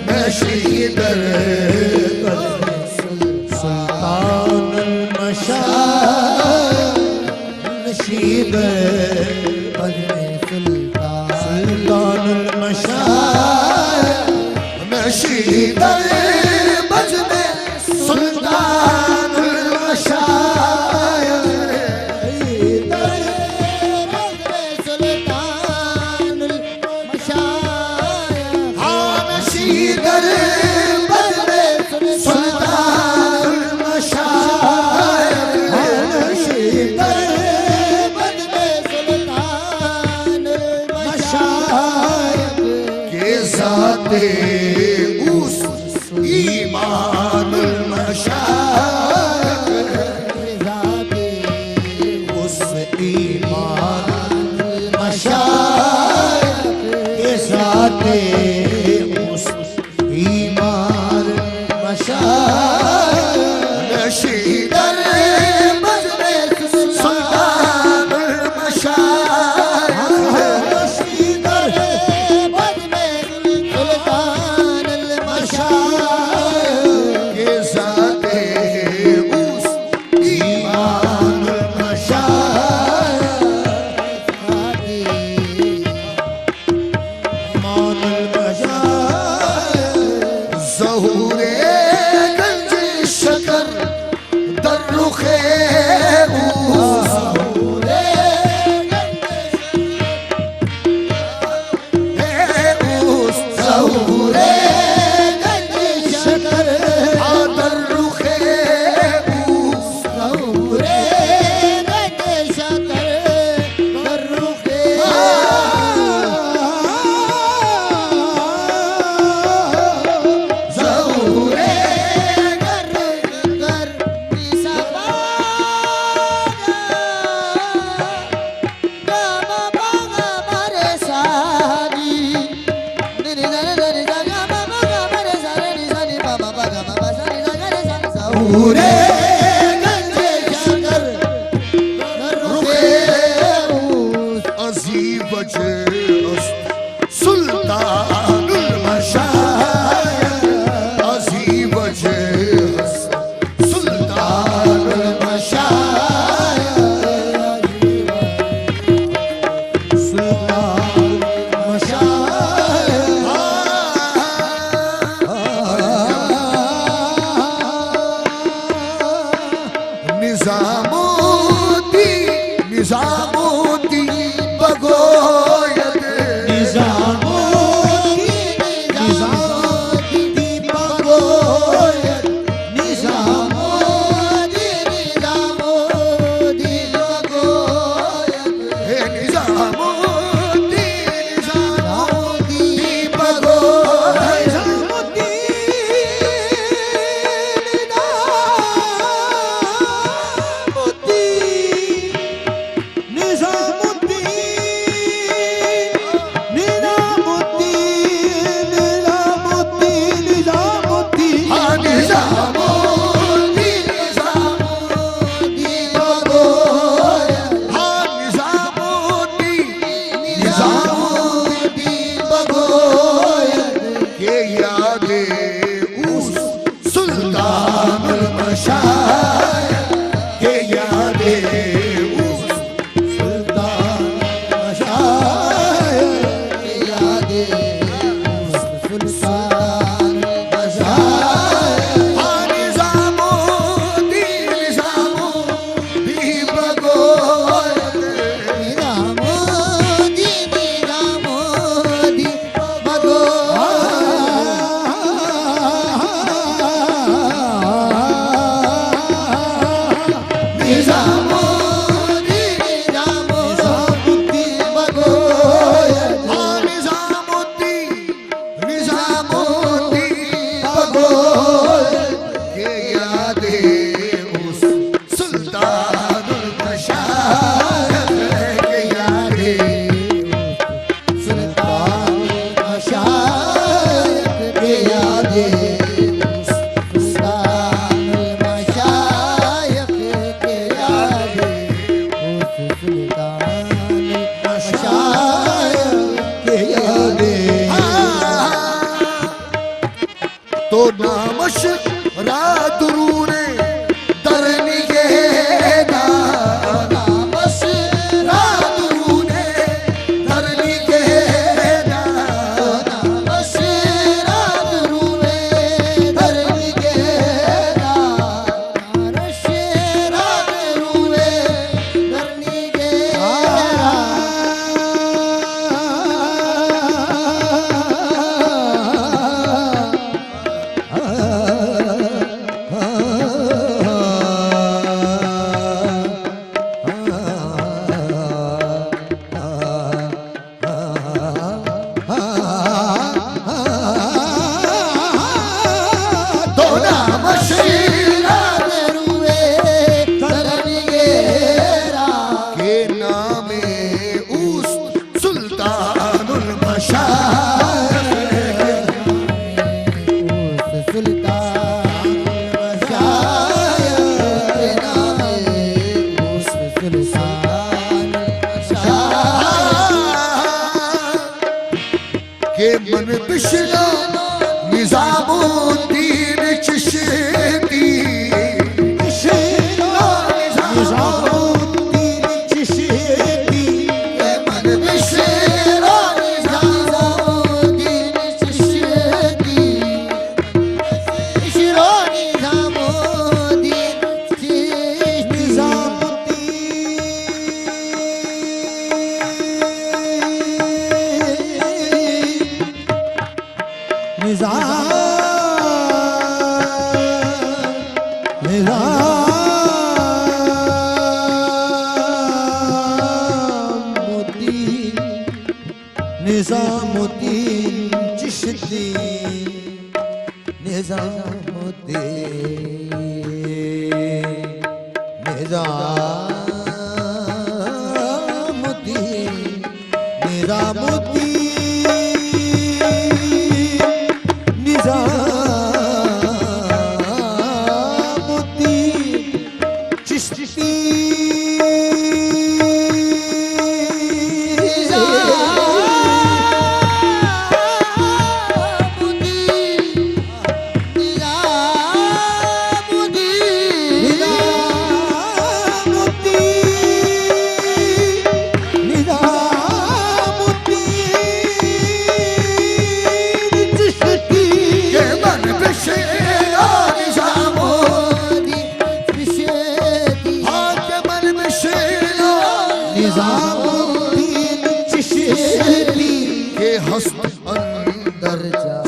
نشیدر سلطان المشایخ نشیدر سلطان المشایخ نشیدر بزم سلطان المشایخ نشیدر بزم سلطان المشایخ نشیدر بزم سلطان المشایخ کے ذات اس ایمان المشایخ ذات اس ایمان المشایخ کے ذات اس ایمان المشایخ نشیدر بزم سلطان المشایخ نشیدر بزم سلطان المشایخ کے ذات اس ایمان المشایخ ایمان المشایخ ظہور گنج شکر در رخ ظہور ظہور گنج شکر در رخ ظہور گنج شکر در رخ ظہور پورے گنج شکر عظیم وجہ سلطان المشایخ عظیم وجہ سلطان المشایخ سلطان المشایخ نظام الدین نظام الدین بگوید نظام الدین نظام الدین بگوید نظام بشرا نظام الدین چشتی بشرا نظام الدین چشتی من بشرا نظام الدین چشتی بشرا نظام الدین چشتی نظام نظام الدین چشتی نظام الدین نظام الدین نظام الدین نظام الدین چشتی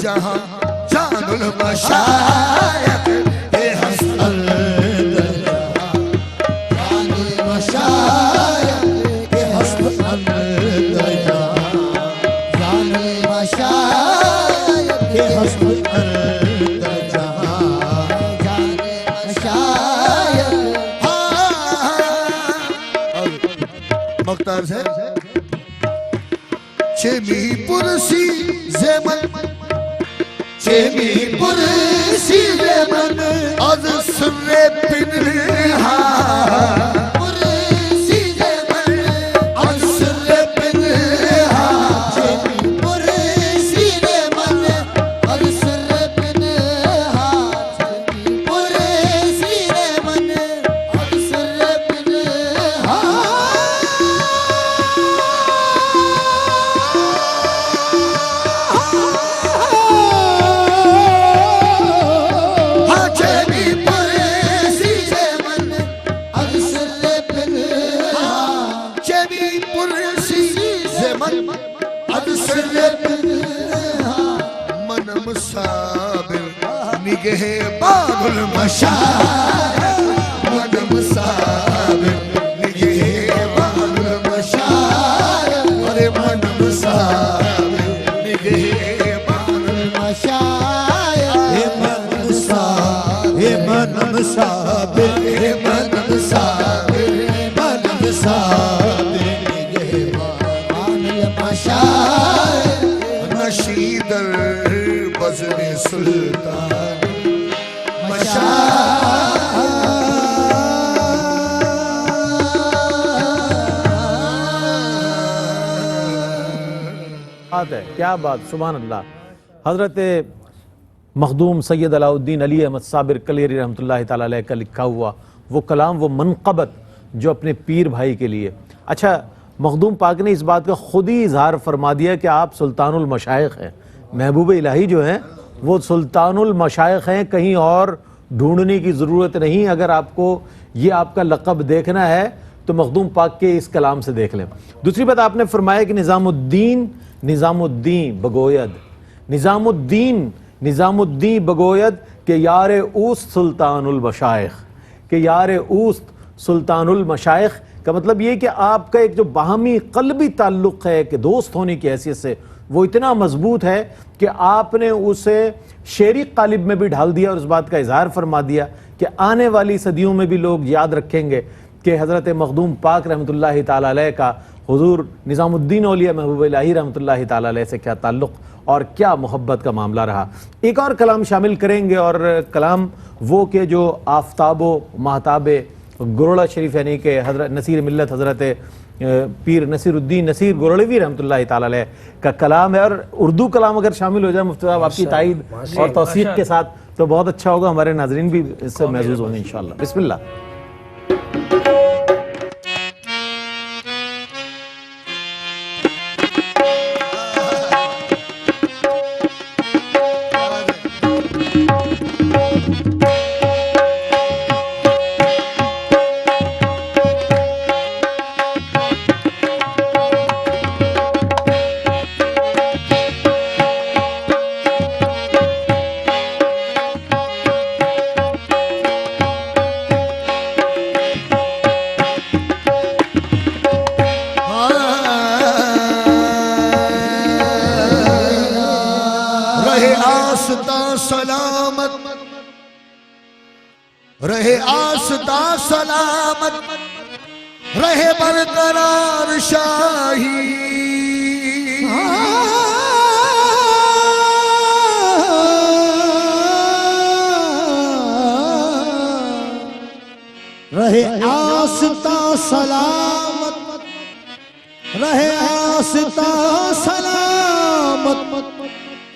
جہاں جان المشائق کے ہست اندر جان المشائق کے ہست اندر جان المشائق کے ہست اندر جہاں جان المشائق مختار سے چمی پرسی زمن چمی پرسی زمن از سر پنہان پرسی زمن از سر پنہان چمی پرسی زمن از سر پنہان چمی پرسی زمن از سر پنہان منم صابر نگہ باب المشاعر منم صابر نگہ باب المشاعر ارے منم صابر نگہ باب المشاعر منم صابر منم صابر منم صابر منم صابر نگہ باب المشاعر نشید البزم سلطان بات ہے، کیا بات، سبحان اللہ۔ حضرت مخدوم سید علاء الدین علی احمد صابر کلیری رحمۃ اللہ تعالیٰ علیہ کا لکھا ہوا وہ کلام، وہ منقبت جو اپنے پیر بھائی کے لیے۔ اچھا، مخدوم پاک نے اس بات کا خود ہی اظہار فرما دیا کہ آپ سلطان المشائخ ہیں، محبوب الہی جو ہیں وہ سلطان المشائخ ہیں، کہیں اور ڈھونڈنے کی ضرورت نہیں۔ اگر آپ کو یہ آپ کا لقب دیکھنا ہے تو مخدوم پاک کے اس کلام سے دیکھ لیں۔ دوسری بات آپ نے فرمایا کہ نظام الدین بگوید، نظام الدین بگوید کہ یار اوست سلطان المشائخ، کہ یار اوست سلطان المشائخ کا مطلب یہ کہ آپ کا ایک جو باہمی قلبی تعلق ہے کہ دوست ہونے کی حیثیت سے وہ اتنا مضبوط ہے کہ آپ نے اسے شعری قالب میں بھی ڈھال دیا اور اس بات کا اظہار فرما دیا کہ آنے والی صدیوں میں بھی لوگ یاد رکھیں گے کہ حضرت مخدوم پاک رحمۃ اللہ تعالیٰ علیہ کا حضور نظام الدین اولیاء محبوب الہی رحمۃ اللہ تعالیٰ علیہ سے کیا تعلق اور کیا محبت کا معاملہ رہا۔ ایک اور کلام شامل کریں گے، اور کلام وہ کہ جو آفتاب و مہتاب گروڑہ شریف یعنی کہ حضرت نصیر ملت حضرت پیر نصیر الدین نصیر گورڑوی رحمۃ اللہ تعالی علیہ کا کلام ہے، اور اردو کلام اگر شامل ہو جائے مفتی صاحب آپ کی تائید اور توثیق کے ساتھ تو بہت اچھا ہوگا، ہمارے ناظرین بھی اس سے محظوظ ہوں گے انشاءاللہ۔ بسم اللہ۔ رہے آستا سلامت، رہے برقرار شاہی، رہے آستا سلامت، رہے آستا سلامت،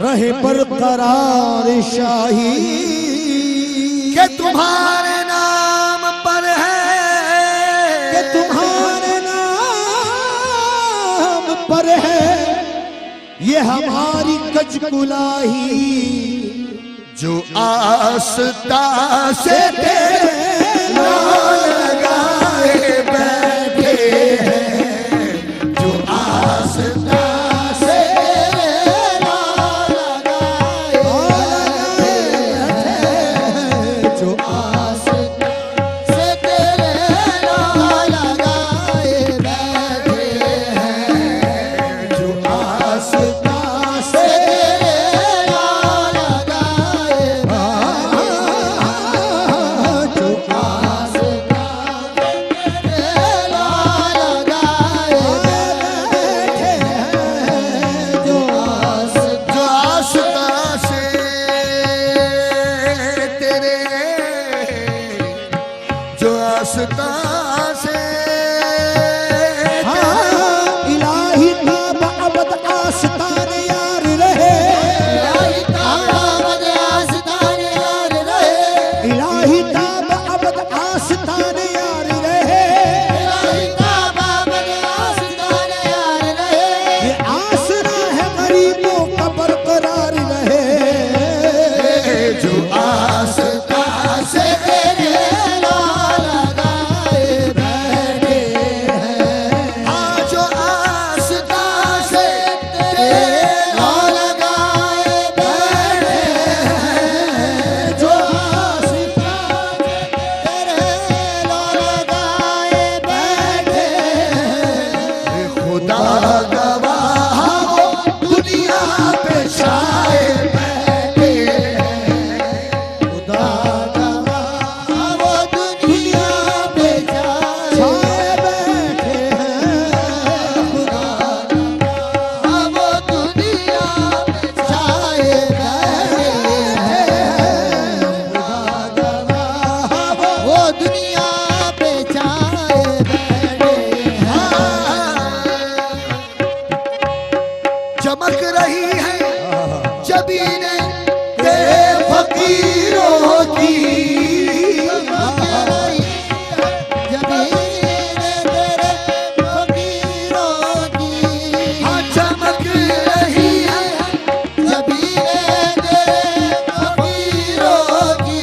رہے برقرار شاہی، کہ تمہارے نام پر ہے، کہ تمہارے نام پر ہے یہ ہماری کج کلاہی، جو آستا سے تیرے نام لگائے بیٹھے ہیں، جو آستا سے تیرے نام لگائے بیٹھے ہیں، جو آستا سے تیرے نام لگائے بیٹھے ہیں، جو آستا سے تیرے نام لگائے بیٹھے ہیں، جو آستا سے تیرے نام لگائے بیٹھے ہیں، جو آستا سے تیرے، جو آستا سے الہی تاب ابد آستان یار رہے، الہی تاب آستان یار رہے، الہی تاب ابد آستان یار رہے، الہی تاب آستان یار رہے، یہ آسرا ہے غریبوں کا برقرار رہے، جو آستا سے تیرے نام لگائے بیٹھے ہیں، ہاں جو آستا سے تیرے نام لگائے بیٹھے ہیں، جو آستا سے تیرے نام لگائے بیٹھے ہیں، خدا گواہ ہو دنیا پہ چھائے بیٹھے ہیں، خدا گواہ وہ دنیا پہ چھائے بیٹھے ہیں، خدا گواہ وہ دنیا پہ چھائے بیٹھے ہیں، خدا گواہ وہ دنیا پہ چھائے بیٹھے ہیں، چمک رہی ہے جبینیں تیرے فقیروں کی، چمک رہی ہے جبینیں تیرے فقیروں کی، ہاں چمک رہی ہے جبینیں تیرے فقیروں کی،